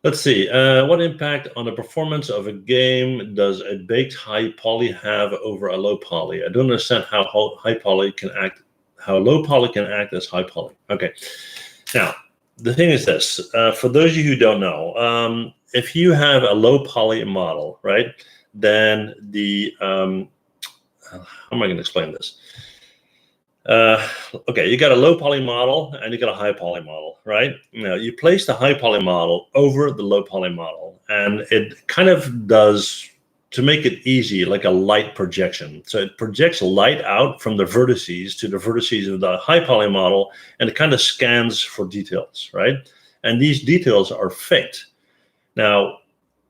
Let's see. What impact on the performance of a game does a baked high poly have over a low poly? I don't understand how high poly can act, how low poly can act as high poly. Okay. Now, the thing is this. For those of you who don't know, if you have a low poly model, right, then the how am I going to explain this? Okay, you got a low poly model and you got a high poly model, right? Now you place the high poly model over the low poly model, and it kind of does, to make it easy, like a light projection. So it projects light out from the vertices to the vertices of the high poly model, and it kind of scans for details, right? And these details are faked. Now,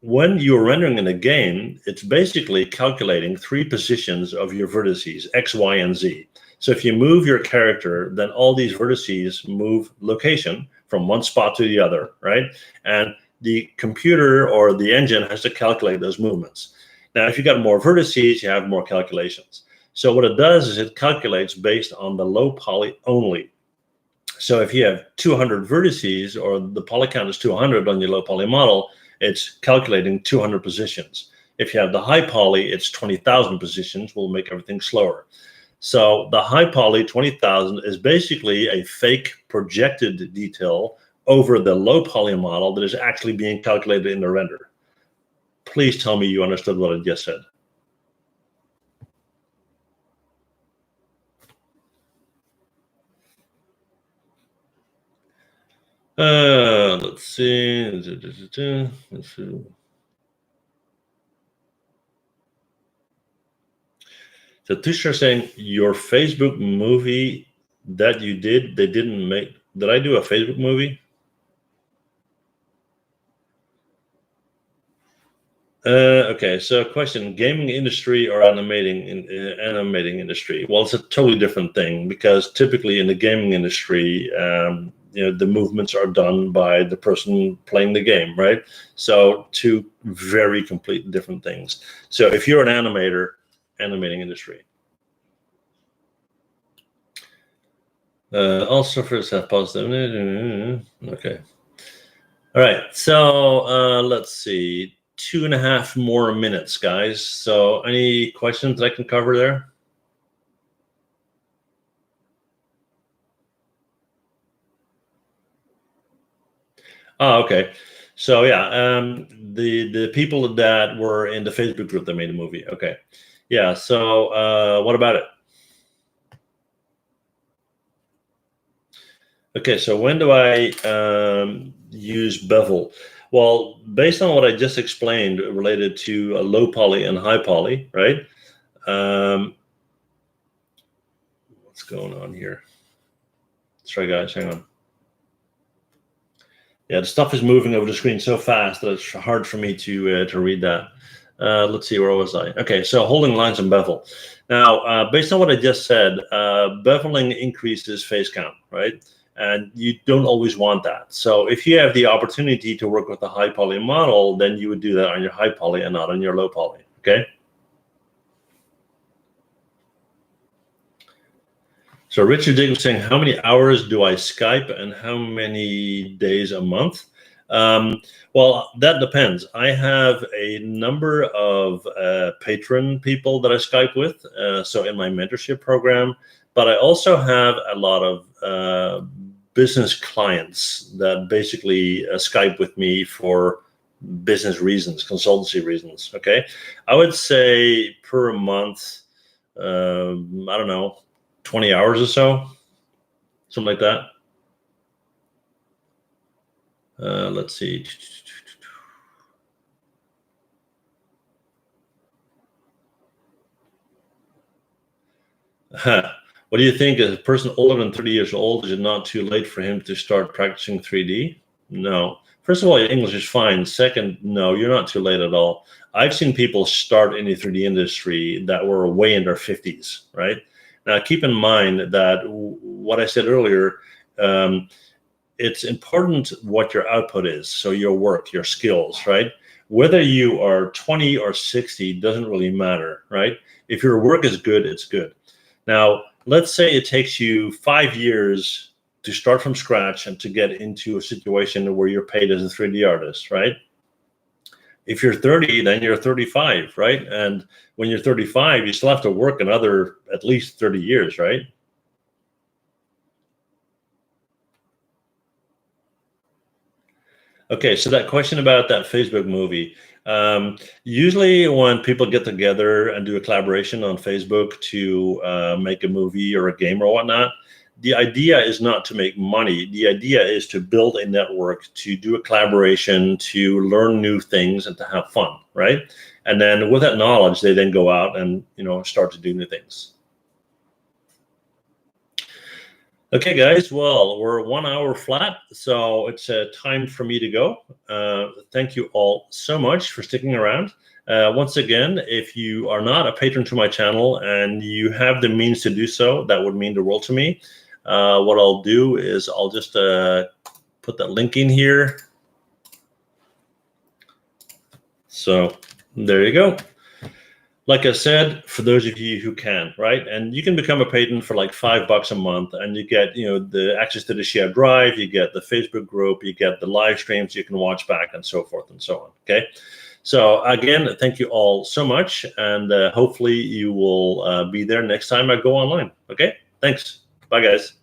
when you're rendering in a game, it's basically calculating 3 positions of your vertices, X, Y, and Z. So if you move your character, then all these vertices move location from one spot to the other, right? And the computer or the engine has to calculate those movements. Now, if you got more vertices, you have more calculations. So what it does is it calculates based on the low poly only. So if you have 200 vertices, or the poly count is 200 on your low poly model, it's calculating 200 positions. If you have the high poly, it's 20,000 positions, will make everything slower. So the high poly 20,000 is basically a fake projected detail over the low poly model that is actually being calculated in the render. Please tell me you understood what I just said. Let's see. Let's see. So Tushar saying your Facebook movie that you did, they didn't make. Did I do a Facebook movie? Okay, so question: gaming industry or animating industry? Well, it's a totally different thing, because typically in the gaming industry, the movements are done by the person playing the game, right? So two very completely different things. So if you're an animator, animating industry. All surfers have positive. Okay. All right. So let's see. 2.5 more minutes, guys. So any questions that I can cover there? Oh, okay. So yeah, the people that were in the Facebook group that made the movie. Okay. Yeah. So what about it? Okay, so when do I use bevel? Well, based on what I just explained related to a low poly and high poly, right? What's going on here? Sorry, guys, hang on. Yeah, the stuff is moving over the screen so fast that it's hard for me to read that. Let's see, where was I? Okay, so holding lines and bevel. Now, based on what I just said, beveling increases face count, right? And you don't always want that. So if you have the opportunity to work with a high poly model, then you would do that on your high poly and not on your low poly, okay? So Richard Jacobs saying, how many hours do I Skype and how many days a month? Well, that depends. I have a number of Patron people that I Skype with, so in my mentorship program, but I also have a lot of business clients that basically Skype with me for business reasons, consultancy reasons, okay? I would say per month, I don't know, 20 hours or so, something like that. Let's see. What do you think? As a person older than 30 years old, is it not too late for him to start practicing 3D? No. First of all, your English is fine. Second, no, you're not too late at all. I've seen people start in the 3D industry that were way in their 50s, right? Now, keep in mind that what I said earlier, it's important what your output is. So your work, your skills, right? Whether you are 20 or 60 doesn't really matter, right? If your work is good, it's good. Now, let's say it takes you 5 years to start from scratch and to get into a situation where you're paid as a 3D artist, right? If you're 30, then you're 35, right? And when you're 35, you still have to work another at least 30 years, right? Okay, so that question about that Facebook movie. Usually when people get together and do a collaboration on Facebook to make a movie or a game or whatnot, the idea is not to make money. The idea is to build a network, to do a collaboration, to learn new things and to have fun, right? And then with that knowledge, they then go out and, start to do new things. Okay, guys. Well, we're 1 hour flat, so it's time for me to go. Thank you all so much for sticking around. Once again, if you are not a patron to my channel and you have the means to do so, that would mean the world to me. What I'll do is I'll just put that link in here. So there you go. Like I said, for those of you who can, right? And you can become a patron for like $5 a month, and you get, the access to the shared drive, you get the Facebook group, you get the live streams you can watch back, and so forth and so on. Okay. So again, thank you all so much, and hopefully you will be there next time I go online. Okay. Thanks. Bye, guys.